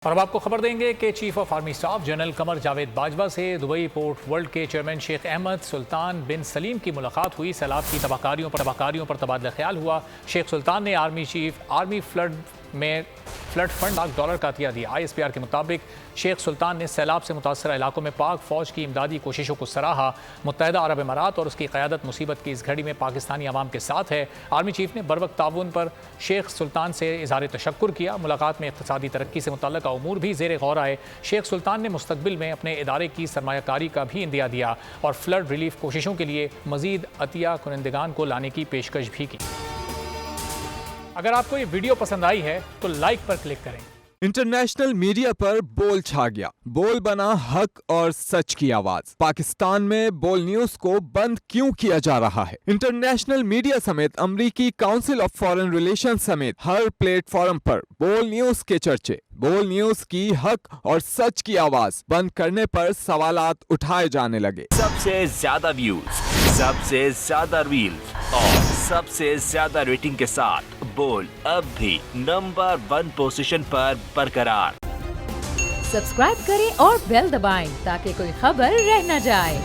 اور اب آپ کو خبر دیں گے کہ chief of army staff general Qamar Javed Bajwa سے دبئی پورٹ ورلڈ کے چیئرمین شیخ احمد سلطان بن سلیم کی ملاقات ہوئی۔ سیلاب کی تباہکاریوں پر تبادلہ خیال ہوا۔ شیخ سلطان نے آرمی فلڈ فنڈ $1 کا عطیہ دیا۔ ISPR کے مطابق شیخ سلطان نے سیلاب سے متاثرہ علاقوں میں پاک فوج کی امدادی کوششوں کو سراہا۔ متحدہ عرب امارات اور اس کی قیادت مصیبت کی اس گھڑی میں پاکستانی عوام کے ساتھ ہے۔ آرمی چیف نے بروقت تعاون پر شیخ سلطان سے اظہار تشکر کیا۔ ملاقات میں اقتصادی ترقی سے متعلق امور بھی زیر غور آئے۔ شیخ سلطان نے مستقبل میں اپنے ادارے کی سرمایہ کاری کا بھی عندیہ دیا اور فلڈ ریلیف کوششوں کے لیے مزید عطیہ کنندگان کو لانے کی پیشکش بھی کی۔ اگر آپ کو یہ ویڈیو پسند آئی ہے تو لائک پر کلک کریں۔ انٹرنیشنل میڈیا پر بول چھا گیا، بول بنا حق اور سچ کی آواز۔ پاکستان میں بول نیوز کو بند کیوں کیا جا رہا ہے؟ انٹرنیشنل میڈیا سمیت امریکی کاؤنسل آف فارن ریلیشن سمیت ہر پلیٹ فارم پر بول نیوز کے چرچے۔ بول نیوز کی حق اور سچ کی آواز بند کرنے پر سوالات اٹھائے جانے لگے۔ سب سے زیادہ ویوز، سب سے زیادہ ریلز اور سب سے زیادہ ریٹنگ کے ساتھ بول اب بھی نمبر 1 پوزیشن پر برقرار۔ سبسکرائب کریں اور بیل دبائیں تاکہ کوئی خبر رہ نہ جائے۔